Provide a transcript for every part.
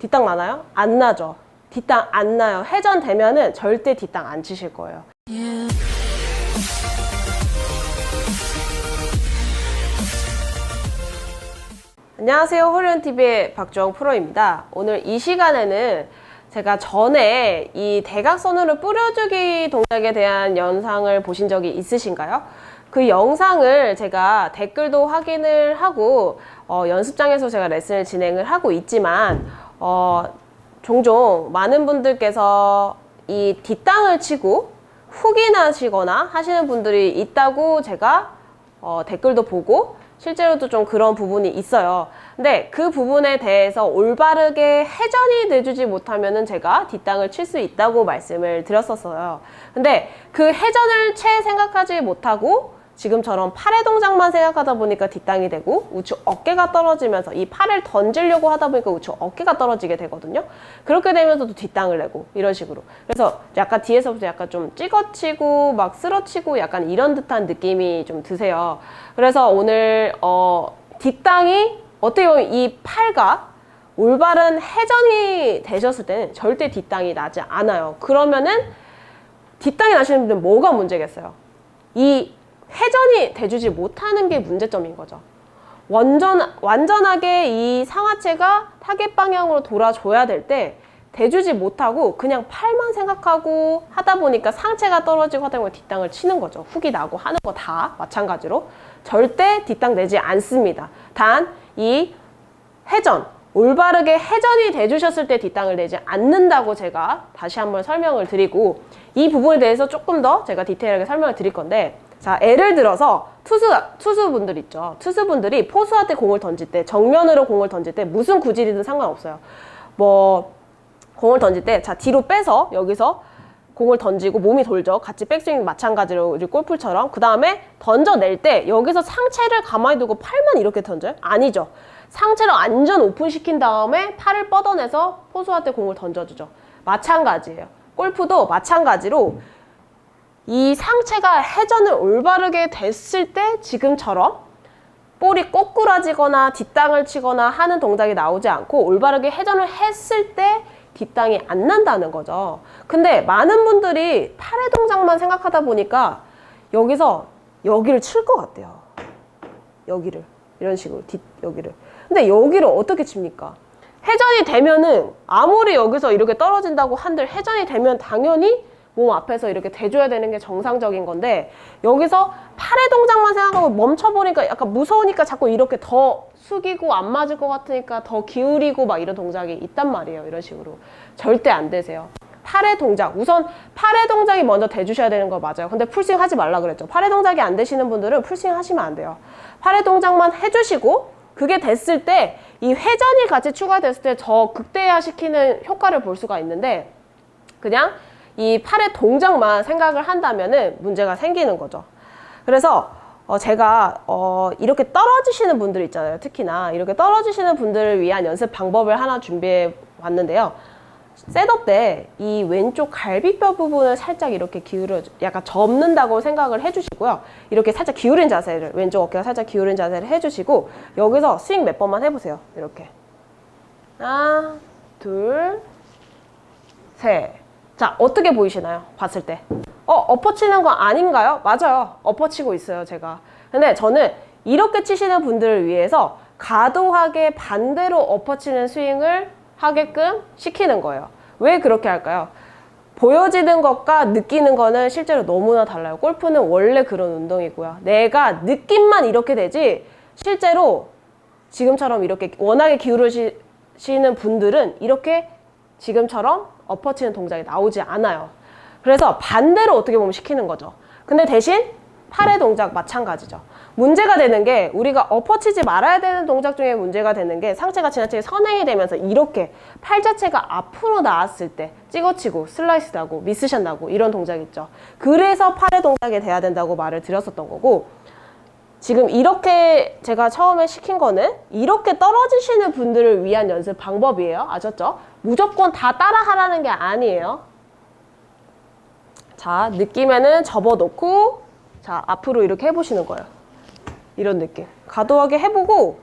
뒷땅 나나요? 안 나죠. 뒷땅 안 나요. 회전되면은 절대 뒷땅 안 치실 거예요. 안녕하세요. 홀리언TV의 박주영 프로입니다. 오늘 이 시간에는 제가 전에 이 대각선으로 뿌려주기 동작에 대한 영상을 보신 적이 있으신가요? 그 영상을 제가 댓글도 확인을 하고 연습장에서 제가 레슨을 진행을 하고 있지만 종종 많은 분들께서 이 뒷땅을 치고 훅이 나시거나 하시는 분들이 있다고 제가 댓글도 보고 실제로도 좀 그런 부분이 있어요. 근데 그 부분에 대해서 올바르게 회전이 돼주지 못하면은 제가 뒷땅을 칠 수 있다고 말씀을 드렸었어요. 근데 그 회전을 채 생각하지 못하고 지금처럼 팔의 동작만 생각하다 보니까 뒷땅이 되고 우측 어깨가 떨어지면서 이 팔을 던지려고 하다 보니까 우측 어깨가 떨어지게 되거든요. 그렇게 되면서도 뒷땅을 내고 이런 식으로. 그래서 약간 뒤에서부터 약간 좀 찍어치고 막 쓰러치고 약간 이런 듯한 느낌이 좀 드세요. 그래서 오늘 뒷땅이 어떻게 보면 이 팔과 올바른 회전이 되셨을 때는 절대 뒷땅이 나지 않아요. 그러면은 뒷땅이 나시는 분들은 뭐가 문제겠어요? 이 회전이 돼주지 못하는 게 문제점인 거죠. 완전하게 이 상하체가 타겟 방향으로 돌아줘야 될 때 돼주지 못하고 그냥 팔만 생각하고 하다 보니까 상체가 떨어지고 하다 보니까 뒷땅을 치는 거죠. 훅이 나고 하는 거 다 마찬가지로 절대 뒷땅 내지 않습니다. 단 이 회전, 올바르게 회전이 돼주셨을 때 뒷땅을 내지 않는다고 제가 다시 한번 설명을 드리고 이 부분에 대해서 조금 더 제가 디테일하게 설명을 드릴 건데, 자, 예를 들어서 투수분들 있죠. 투수분들이 포수할 때 공을 던질 때, 정면으로 공을 던질 때 무슨 구질이든 상관없어요. 뭐 공을 던질 때, 자, 뒤로 빼서 여기서 공을 던지고 몸이 돌죠. 같이 백스윙 마찬가지로 우리 골프처럼. 그 다음에 던져낼 때 여기서 상체를 가만히 두고 팔만 이렇게 던져요? 아니죠. 상체를 완전 오픈시킨 다음에 팔을 뻗어내서 포수할 때 공을 던져주죠. 마찬가지예요. 골프도 마찬가지로 이 상체가 회전을 올바르게 됐을 때 지금처럼 볼이 꼬꾸라지거나 뒷땅을 치거나 하는 동작이 나오지 않고 올바르게 회전을 했을 때 뒷땅이 안 난다는 거죠. 근데 많은 분들이 팔의 동작만 생각하다 보니까 여기서 여기를 칠 것 같아요. 여기를. 이런 식으로 여기를. 근데 여기를 어떻게 칩니까? 회전이 되면은 아무리 여기서 이렇게 떨어진다고 한들 회전이 되면 당연히 몸 앞에서 이렇게 대줘야 되는 게 정상적인 건데 여기서 팔의 동작만 생각하고 멈춰보니까 약간 무서우니까 자꾸 이렇게 더 숙이고 안 맞을 것 같으니까 더 기울이고 막 이런 동작이 있단 말이에요. 이런 식으로. 절대 안 되세요. 팔의 동작. 우선 팔의 동작이 먼저 대주셔야 되는 거 맞아요. 근데 풀스윙 하지 말라 그랬죠. 팔의 동작이 안 되시는 분들은 풀스윙 하시면 안 돼요. 팔의 동작만 해주시고 그게 됐을 때 이 회전이 같이 추가됐을 때 더 극대화시키는 효과를 볼 수가 있는데 그냥 이 팔의 동작만 생각을 한다면은 문제가 생기는 거죠. 그래서 제가 이렇게 떨어지시는 분들 있잖아요. 특히나 이렇게 떨어지시는 분들을 위한 연습 방법을 하나 준비해 왔는데요. 셋업 때 이 왼쪽 갈비뼈 부분을 살짝 이렇게 기울여, 약간 접는다고 생각을 해주시고요. 이렇게 살짝 기울인 자세를, 왼쪽 어깨가 살짝 기울인 자세를 해주시고 여기서 스윙 몇 번만 해보세요. 이렇게 하나, 둘, 셋. 자, 어떻게 보이시나요? 봤을 때. 엎어 치는 거 아닌가요? 맞아요. 엎어 치고 있어요, 제가. 근데 저는 이렇게 치시는 분들을 위해서 과도하게 반대로 엎어 치는 스윙을 하게끔 시키는 거예요. 왜 그렇게 할까요? 보여지는 것과 느끼는 거는 실제로 너무나 달라요. 골프는 원래 그런 운동이고요. 내가 느낌만 이렇게 되지 실제로 지금처럼 이렇게 워낙에 기울으시는 분들은 이렇게 지금처럼 엎어치는 동작이 나오지 않아요. 그래서 반대로 어떻게 보면 시키는 거죠. 근데 대신 팔의 동작 마찬가지죠. 문제가 되는 게 우리가 엎어치지 말아야 되는 동작 중에 문제가 되는 게 상체가 지나치게 선행이 되면서 이렇게 팔 자체가 앞으로 나왔을 때 찍어치고 슬라이스 나고 미스샷 나고 이런 동작 있죠. 그래서 팔의 동작이 돼야 된다고 말을 드렸었던 거고 지금 이렇게 제가 처음에 시킨 거는 이렇게 떨어지시는 분들을 위한 연습 방법이에요. 아셨죠? 무조건 다 따라 하라는 게 아니에요. 자, 느낌에는 접어놓고 자, 앞으로 이렇게 해보시는 거예요. 이런 느낌. 과도하게 해보고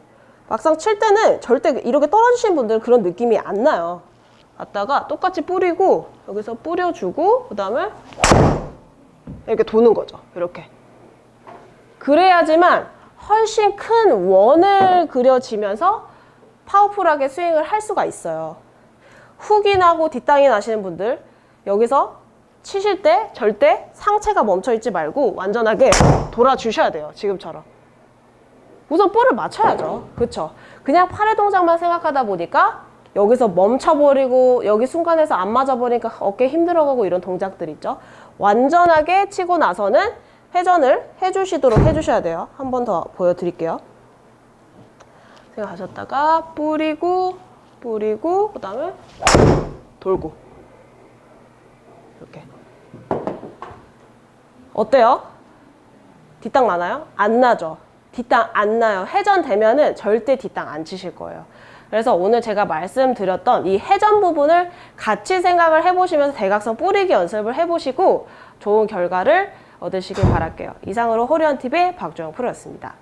막상 칠 때는 절대 이렇게 떨어지신 분들은 그런 느낌이 안 나요. 갖다가 똑같이 뿌리고 여기서 뿌려주고 그 다음에 이렇게 도는 거죠. 이렇게. 그래야지만 훨씬 큰 원을 그려지면서 파워풀하게 스윙을 할 수가 있어요. 훅이 나고 뒷땅이 나시는 분들 여기서 치실 때 절대 상체가 멈춰있지 말고 완전하게 돌아주셔야 돼요. 지금처럼. 우선 볼을 맞춰야죠. 그쵸? 그냥 팔의 동작만 생각하다 보니까 여기서 멈춰버리고 여기 순간에서 안 맞아버리니까 어깨 힘들어가고 이런 동작들 있죠. 완전하게 치고 나서는 회전을 해주시도록 해주셔야 돼요. 한 번 더 보여드릴게요. 생각하셨다가 뿌리고 그 다음에 돌고 이렇게. 어때요? 뒷땅 나나요? 안 나죠? 뒷땅 안 나요. 회전되면은 절대 뒷땅 안 치실 거예요. 그래서 오늘 제가 말씀드렸던 이 회전 부분을 같이 생각을 해보시면서 대각선 뿌리기 연습을 해보시고 좋은 결과를 얻으시길 바랄게요. 이상으로 호리언TV의 박주영 프로였습니다.